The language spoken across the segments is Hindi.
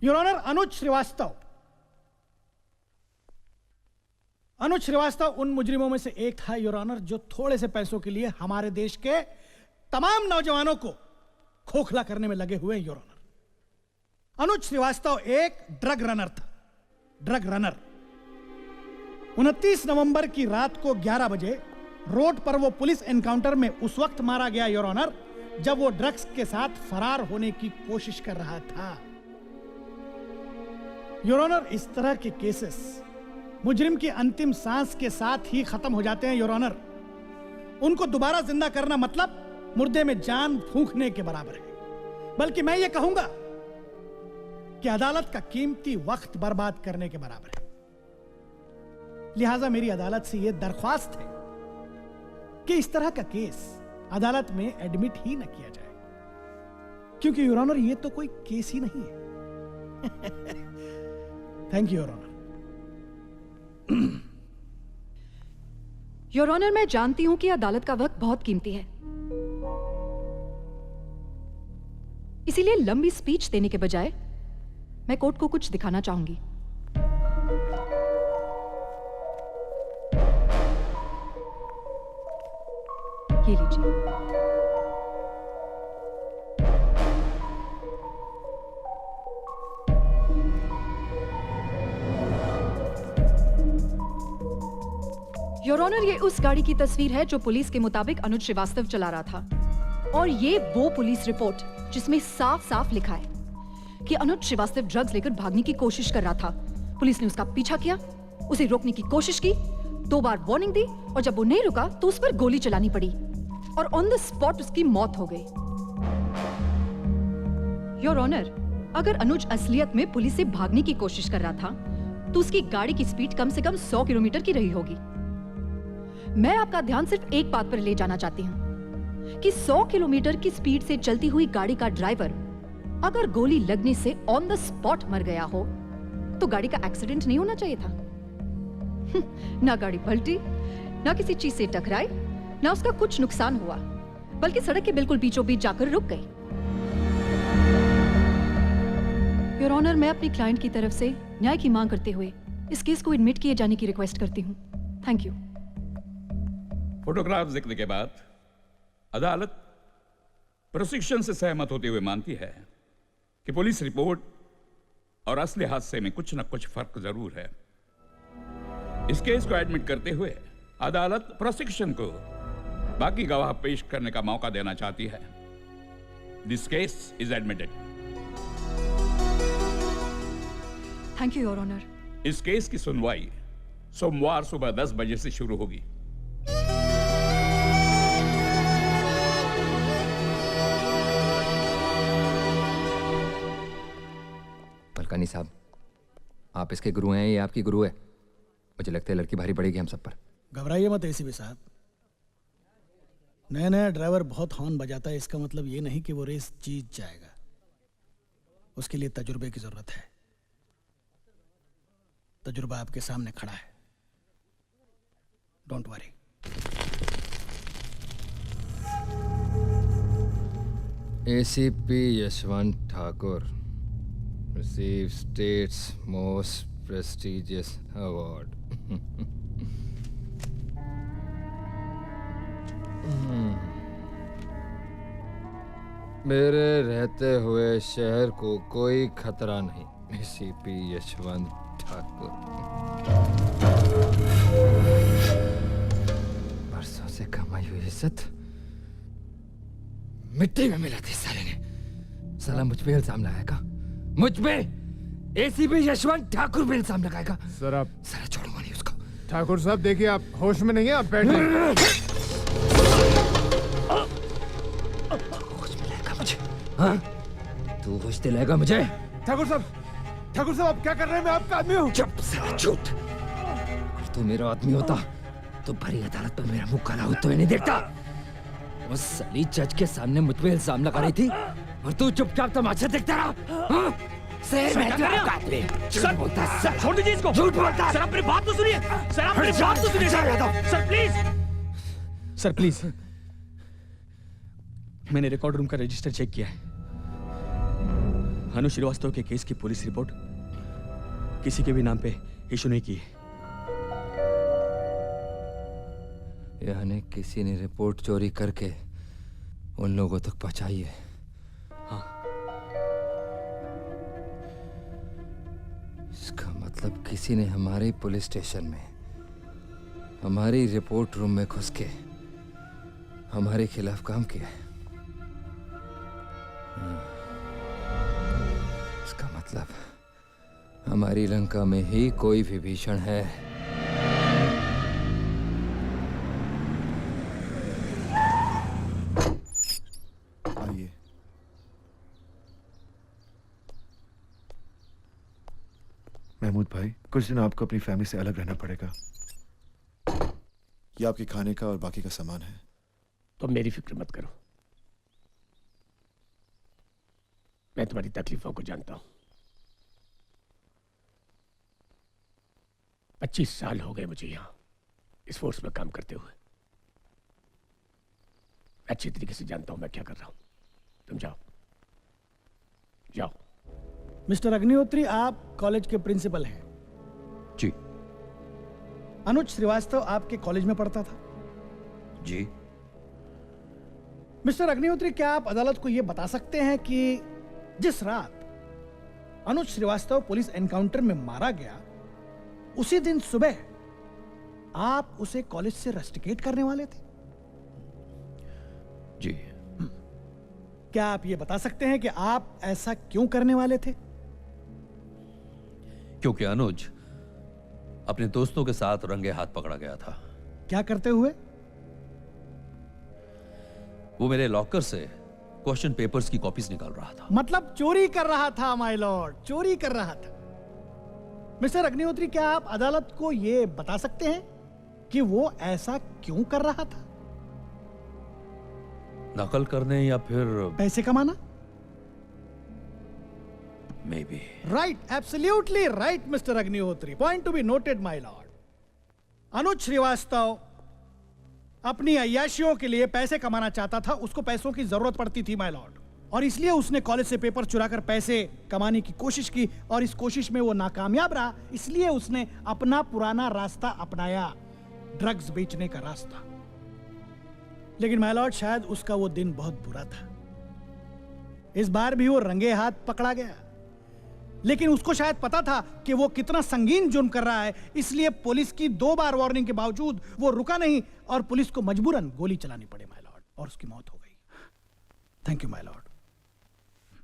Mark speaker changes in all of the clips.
Speaker 1: योर ऑनर, अनुज श्रीवास्तव उन मुजरिमों में से एक था योर ऑनर, जो थोड़े से पैसों के लिए हमारे देश के तमाम नौजवानों को खोखला करने में लगे हुए हैं योर ऑनर। अनुज श्रीवास्तव एक ड्रग रनर था, ड्रग रनर। 29 नवंबर की रात को 11 बजे रोड पर वो पुलिस एनकाउंटर में उस वक्त मारा गया योर ऑनर, जब वो ड्रग्स के साथ फरार होने की कोशिश कर रहा था। योर ऑनर, इस तरह के केसेस मुजरिम की अंतिम सांस के साथ ही खत्म हो जाते हैं योर ऑनर। उनको दोबारा जिंदा करना मतलब मुर्दे में जान फूंकने के बराबर है, बल्कि मैं ये कहूंगा कि अदालत का कीमती वक्त बर्बाद करने के बराबर है। लिहाजा मेरी अदालत से यह दरख्वास्त है कि इस तरह का केस अदालत में एडमिट ही न किया जाए, क्योंकि योर ऑनर ये तो कोई केस ही नहीं है। Thank you your honour.
Speaker 2: Your honour, मैं जानती हूं कि अदालत का वक्त बहुत कीमती है, इसीलिए लंबी स्पीच देने के बजाय मैं कोर्ट को कुछ दिखाना चाहूंगी। ये लीजिए। योर ऑनर, ये उस गाड़ी की तस्वीर है जो पुलिस के मुताबिक अनुज श्रीवास्तव चला रहा था, और ये वो पुलिस रिपोर्ट जिसमें साफ साफ लिखा है कि अनुज श्रीवास्तव ड्रग्स लेकर भागने की कोशिश कर रहा था। पुलिस ने उसका पीछा किया, उसे रोकने की कोशिश की, 2 बार वार्निंग दी, और जब वो नहीं रुका तो उस पर गोली चलानी पड़ी और ऑन द स्पॉट उसकी मौत हो गई। योर ऑनर, अगर अनुज असलियत में पुलिस से भागने की कोशिश कर रहा था तो उसकी गाड़ी की स्पीड कम से कम 100 किलोमीटर की रही होगी। मैं आपका ध्यान सिर्फ एक बात पर ले जाना चाहती हूँ कि 100 किलोमीटर की स्पीड से चलती हुई गाड़ी का ड्राइवर अगर गोली लगने से ऑन द स्पॉट मर गया हो तो गाड़ी का एक्सीडेंट नहीं होना चाहिए था। ना गाड़ी पलटी, ना किसी चीज से टकराई, ना उसका कुछ नुकसान हुआ, बल्कि सड़क के बिल्कुल बीचों बीच जाकर रुक गई। योर ऑनर, मैं अपनी क्लाइंट की तरफ से न्याय की मांग करते हुए इस केस को एडमिट किए जाने की रिक्वेस्ट करती हूँ। Thank you.
Speaker 3: फोटोग्राफ देखने के बाद अदालत प्रोसिक्यूशन से सहमत होते हुए मानती है कि पुलिस रिपोर्ट और असली हादसे में कुछ न कुछ फर्क जरूर है। इस केस को एडमिट करते हुए अदालत प्रोसिक्यूशन को बाकी गवाह पेश करने का मौका देना चाहती है। This case is admitted.
Speaker 2: Thank you your honour.
Speaker 3: इस केस की सुनवाई सोमवार सुबह 10 बजे से शुरू होगी।
Speaker 4: पलकानी साहब, आप इसके गुरु हैं, ये आपकी गुरु है। मुझे लगता है लड़की भारी पड़ेगी हम सब पर।
Speaker 1: घबराइए मत एसीपी साहब। नया नया ड्राइवर बहुत हॉर्न बजाता है, इसका मतलब ये नहीं कि वो रेस जीत जाएगा। उसके लिए तजुर्बे की जरूरत है। तजुर्बा आपके सामने खड़ा है, don't worry.
Speaker 4: ACP Yashwant Thakur receive state's most prestigious award. मेरे रहते हुए शहर को कोई खतरा नहीं। एसीपी यशवंत ठाकुर। बरसों से कमाई हुई इज्जत मिट्टी में मिला थी साले ने। साला मुझ पे इल्जाम लगाएगा, मुझ पे एसीपी यशवंत ठाकुर पे इल्जाम लगाएगा।
Speaker 5: सर आप
Speaker 4: साला छोड़ूंगा नहीं उसको।
Speaker 5: ठाकुर साहब देखिए, आप होश में नहीं है, आप बैठिए।
Speaker 4: होश मिलाएगा मुझे? हाँ, तू होश दिलाएगा मुझे?
Speaker 5: ठाकुर साहब आप क्या कर रहे हैं? मैं आपका आदमी हूँ।
Speaker 4: चुप साला झूठ। अगर तू मेरा आदमी होता तो भरी अदालत पर मेरा मुंह काला होते हुए नहीं देखता। उस सली जज के सामने मुझ पे इल्जाम लगा रही थी और तू चुपचाप तमाशा देखता रहा। हाँ? सर बोलता है, सर छोड़ दीजिए इसको। झूठ बोलता है।
Speaker 6: सर अपनी बात तो सुनिए। सर अपनी बात तो सुनिए। Sir please.
Speaker 7: सर प्लीज, मैंने रिकॉर्ड रूम का रजिस्टर चेक किया है।
Speaker 6: अनुज श्रीवास्तव के केस की पुलिस रिपोर्ट किसी के भी नाम पे इशू नहीं की है।
Speaker 4: यानी किसी ने रिपोर्ट चोरी करके उन लोगों तक पहुंचाई है।
Speaker 6: हाँ।
Speaker 4: इसका मतलब किसी ने हमारे पुलिस स्टेशन में, हमारी रिपोर्ट रूम में घुस के हमारे खिलाफ काम किया है। इसका मतलब हमारी लंका में ही कोई विभीषण है।
Speaker 5: आइए। महमूद भाई, कुछ दिन आपको अपनी फैमिली से अलग रहना पड़ेगा। ये आपके खाने का और बाकी का सामान है।
Speaker 6: तुम मेरी फिक्र मत करो, मैं तुम्हारी तकलीफों को जानता हूं। 25 साल हो गए मुझे यहां इस फोर्स में काम करते हुए। अच्छी तरीके से जानता हूं मैं क्या कर रहा हूं। तुम जाओ जाओ।
Speaker 1: मिस्टर अग्निहोत्री, आप कॉलेज के प्रिंसिपल हैं।
Speaker 7: जी।
Speaker 1: अनुज श्रीवास्तव आपके कॉलेज में पढ़ता था?
Speaker 7: जी।
Speaker 1: मिस्टर अग्निहोत्री, क्या आप अदालत को यह बता सकते हैं कि जिस रात अनुज श्रीवास्तव पुलिस एनकाउंटर में मारा गया, उसी दिन सुबह आप उसे कॉलेज से रस्टिकेट करने वाले थे?
Speaker 7: जी।
Speaker 1: क्या आप ये बता सकते हैं कि आप ऐसा क्यों करने वाले थे?
Speaker 7: क्योंकि अनुज अपने दोस्तों के साथ रंगे हाथ पकड़ा गया था।
Speaker 1: क्या करते हुए?
Speaker 7: वो मेरे लॉकर से क्वेश्चन पेपर्स की कॉपीज निकाल रहा था।
Speaker 1: मतलब चोरी कर रहा था माय लॉर्ड, चोरी कर रहा था। मिस्टर अग्निहोत्री, क्या आप अदालत को यह बता सकते हैं कि वो ऐसा क्यों कर रहा था?
Speaker 7: नकल करने या फिर
Speaker 1: पैसे कमाना?
Speaker 7: May be.
Speaker 1: Right, absolutely right mister Agnihotri. Point to be noted my lord. Anuj Shrivastava अपनी अय्याशियों के लिए पैसे कमाना चाहता था, उसको पैसों की जरूरत पड़ती थी माय लॉर्ड, और इसलिए उसने कॉलेज से पेपर चुराकर पैसे कमाने की कोशिश की, और इस कोशिश में वो नाकामयाब रहा। इसलिए उसने अपना पुराना रास्ता अपनाया, ड्रग्स बेचने का रास्ता। लेकिन माय लॉर्ड, शायद उसका वो दिन बहुत बुरा था। इस बार भी वो रंगे हाथ पकड़ा गया, लेकिन उसको शायद पता था कि वो कितना संगीन जुर्म कर रहा है, इसलिए पुलिस की 2 बार वार्निंग के बावजूद वो रुका नहीं और पुलिस को मजबूरन गोली चलानी पड़ी माय लॉर्ड, और उसकी मौत हो गई। Thank you my lord.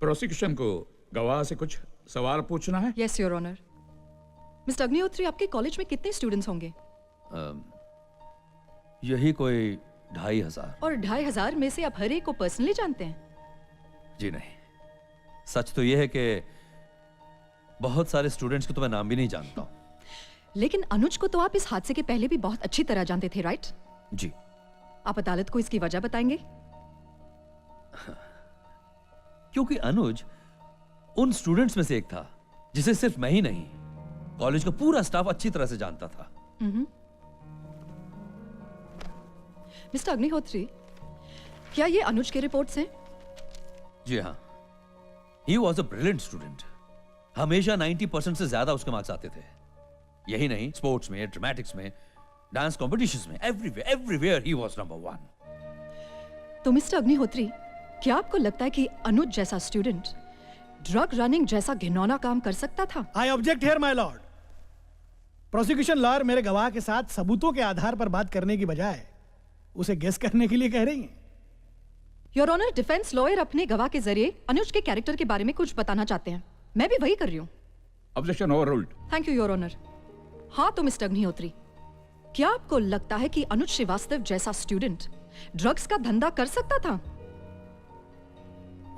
Speaker 3: Prosecution को गवाह से कुछ सवाल पूछना है।
Speaker 2: Yes your honour. Mister Agnihotri, आपके कॉलेज में कितने स्टूडेंट्स होंगे?
Speaker 7: यही कोई 2500।
Speaker 2: और 2500 में से आप हर एक को पर्सनली जानते हैं?
Speaker 7: जी नहीं, सच तो यह है कि बहुत सारे स्टूडेंट्स को तो मैं नाम भी नहीं जानता हूं।
Speaker 2: लेकिन अनुज को तो आप इस हादसे के पहले भी बहुत अच्छी तरह जानते थे, राइट?
Speaker 7: जी।
Speaker 2: आप अदालत को इसकी वजह बताएंगे?
Speaker 7: क्योंकि अनुज उन स्टूडेंट्स में से एक था जिसे सिर्फ मैं ही नहीं, कॉलेज का पूरा स्टाफ अच्छी तरह से जानता था।
Speaker 2: मिस्टर अग्निहोत्री, क्या ये अनुज के रिपोर्ट्स हैं?
Speaker 7: जी हाँ, he was a brilliant student. हमेशा 90% से ज्यादा उसके मार्क्स आते थे। यही नहीं, स्पोर्ट्स में, ड्रामेटिक्स में, डांस कॉम्पिटिशंस में, एवरीवेयर ही वॉज नंबर 1।
Speaker 2: तो मिस्टर अग्निहोत्री, क्या आपको लगता है कि अनुज जैसा स्टूडेंट ड्रग रनिंग जैसा घिनौना काम कर सकता था?
Speaker 1: I object here my lord. Prosecution lawyer मेरे गवाह के साथ सबूतों के आधार पर बात करने की बजाय उसे गेस करने के लिए कह रही हैं।
Speaker 2: योर ऑनर, डिफेंस लॉयर अपने गवाह के जरिए अनुज के कैरेक्टर के बारे में कुछ बताना चाहते हैं। मैं भी वही कर रही हूँ।
Speaker 3: Objection overruled.
Speaker 2: Thank you your honour. हाँ तो मिस्टर अग्निहोत्री, क्या आपको लगता है कि अनुज श्रीवास्तव जैसा स्टूडेंट ड्रग्स का धंधा कर सकता था?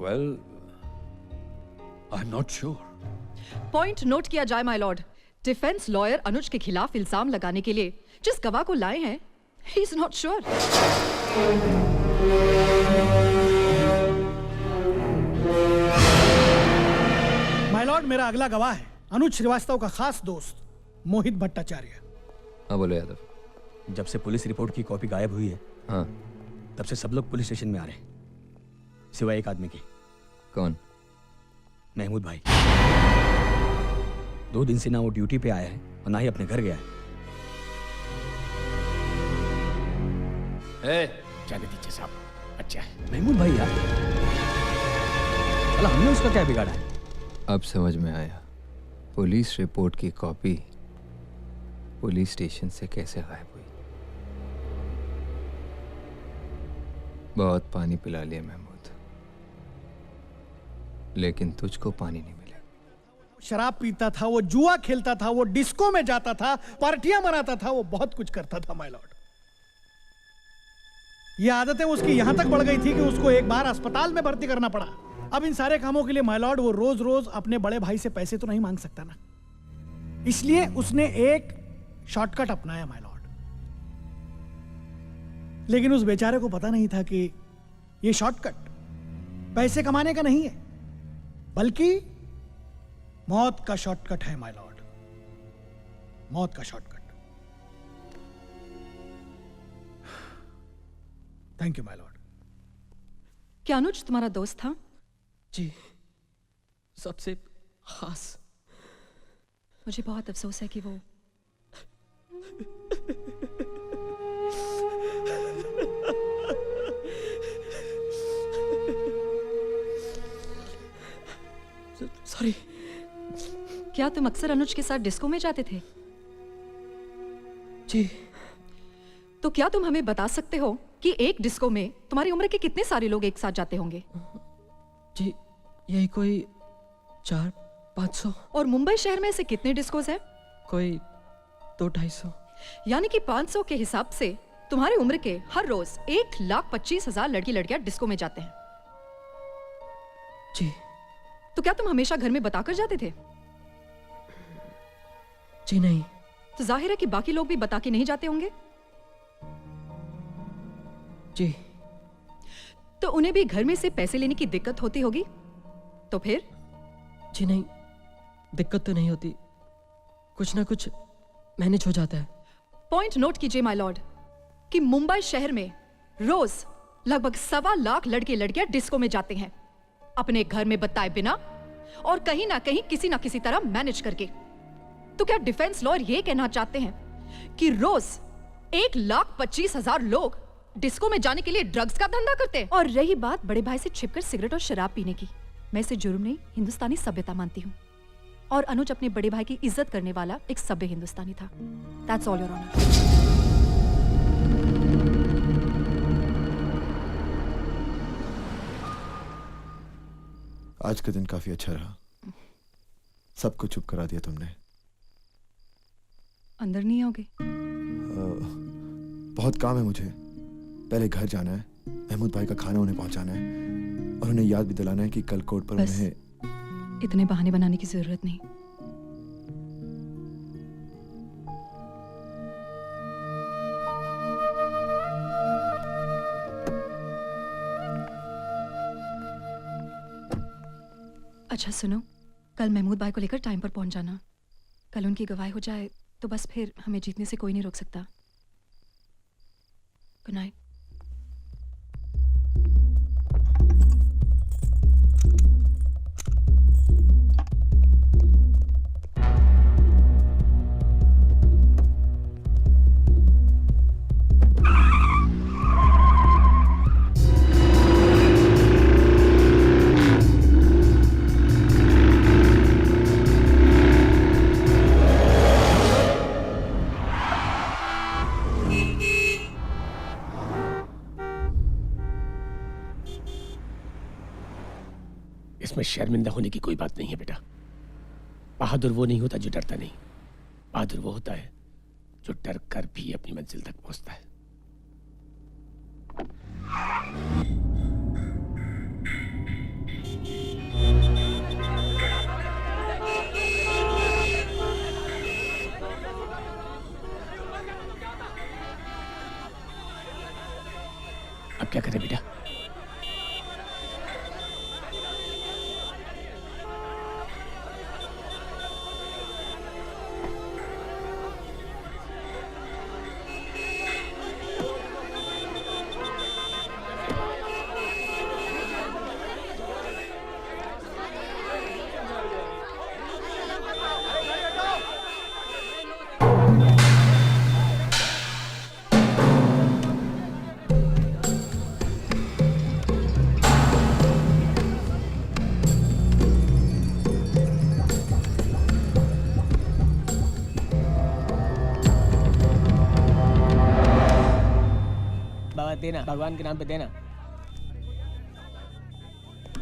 Speaker 7: Well, I am not sure.
Speaker 2: Point note किया जाए माय लॉर्ड। डिफेंस लॉयर अनुज के खिलाफ इल्जाम लगाने के लिए जिस गवाह को लाए हैं, he is not sure.
Speaker 1: My Lord, मेरा अगला गवाह है अनुज श्रीवास्तव का खास दोस्त मोहित भट्टाचार्य।
Speaker 4: हाँ बोलो यादव।
Speaker 6: जब से पुलिस रिपोर्ट की कॉपी गायब हुई है,
Speaker 4: हाँ,
Speaker 6: तब से सब लोग पुलिस स्टेशन में आ रहे हैं, सिवाय एक आदमी के।
Speaker 4: कौन?
Speaker 6: महमूद भाई 2 दिन से ना वो ड्यूटी पे आया है और ना ही अपने घर गया है।
Speaker 8: जाने दीजिए साहब, अच्छा है।
Speaker 6: महमूद भाई यार, साला हमने उसका क्या बिगाड़ा है?
Speaker 4: अब समझ में आया पुलिस रिपोर्ट की कॉपी पुलिस स्टेशन से कैसे गायब हुई। बहुत पानी पिला लिया महमूद, लेकिन तुझको पानी नहीं मिला।
Speaker 1: शराब पीता था, वो जुआ खेलता था, वो डिस्को में जाता था, पार्टियां मनाता था, वो बहुत कुछ करता था माय लॉर्ड। ये आदतें उसकी यहां तक बढ़ गई थी कि उसको एक बार अस्पताल में भर्ती करना पड़ा। अब इन सारे कामों के लिए माय लॉर्ड वो रोज रोज अपने बड़े भाई से पैसे तो नहीं मांग सकता ना, इसलिए उसने एक शॉर्टकट अपनाया माय लॉर्ड। लेकिन उस बेचारे को पता नहीं था कि ये शॉर्टकट पैसे कमाने का नहीं है, बल्कि मौत का शॉर्टकट है माय लॉर्ड, मौत का shortcut. Thank you my Lord.
Speaker 2: क्या अनुज तुम्हारा दोस्त था?
Speaker 6: जी, सबसे खास।
Speaker 2: मुझे बहुत अफसोस है कि वो
Speaker 6: सॉरी।
Speaker 2: क्या तुम अक्सर अनुज के साथ डिस्को में जाते थे?
Speaker 6: जी।
Speaker 2: तो क्या तुम हमें बता सकते हो कि एक डिस्को में तुम्हारी उम्र के कितने सारे लोग एक साथ जाते होंगे?
Speaker 6: जी, यही कोई 400-500।
Speaker 2: और मुंबई शहर में ऐसे कितने डिस्कोज हैं?
Speaker 6: कोई 200-250।
Speaker 2: यानी कि 500 के हिसाब से तुम्हारी उम्र के हर रोज 1,25,000 लड़की लड़कियां डिस्को में जाते हैं।
Speaker 6: जी।
Speaker 2: तो क्या तुम हमेशा घर में बताकर जाते थे?
Speaker 6: जी नहीं।
Speaker 2: तो जाहिर है कि बाकी लोग भी बता के नहीं जाते होंगे।
Speaker 6: जी।
Speaker 2: तो उन्हें भी घर में से पैसे लेने की दिक्कत होती होगी। तो फिर?
Speaker 6: जी नहीं, दिक्कत तो नहीं होती, कुछ ना कुछ मैनेज हो जाता है।
Speaker 2: पॉइंट नोट कीजिए माय लॉर्ड कि मुंबई शहर में रोज लगभग 1.25 लाख लड़के लड़कियां डिस्को में जाते हैं, अपने घर में बताए बिना और कहीं ना कहीं किसी ना किसी तरह मैनेज करके। तो क्या डिफेंस लॉयर ये कहना चाहते हैं कि रोज 1,25,000 लोग डिस्को में जाने के लिए ड्रग्स का धंधा करते हैं? और रही बात बड़े भाई से छिपकर सिगरेट और शराब पीने की, मैं इसे जुर्म नहीं हिंदुस्तानी सभ्यता मानती हूँ। और अनुज अपने बड़े भाई की इज्जत करने वाला एक सभ्य हिंदुस्तानी था। That's all, Your Honor.
Speaker 5: आज का दिन काफी अच्छा रहा, सबको चुप करा दिया तुमने।
Speaker 2: अंदर नहीं आओगे?
Speaker 5: बहुत काम है मुझे, पहले घर जाना है, महमूद भाई का खाना उन्हें पहुंचाना है और उन्हें याद भी दिलाना है कि कल कोर्ट पर
Speaker 2: बस,
Speaker 5: उन्हें
Speaker 2: इतने बहाने बनाने की जरूरत नहीं। अच्छा सुनो, कल महमूद भाई को लेकर टाइम पर पहुंच जाना। कल उनकी गवाही हो जाए तो बस फिर हमें जीतने से कोई नहीं रोक सकता। Good night.
Speaker 8: इसमें शर्मिंदा होने की कोई बात नहीं है बेटा। बहादुर वो नहीं होता जो डरता नहीं, बहादुर वो होता है जो डर कर भी अपनी मंजिल तक पहुंचता है। अब क्या करें बेटा?
Speaker 9: हाँ देना, भगवान के नाम पे देना।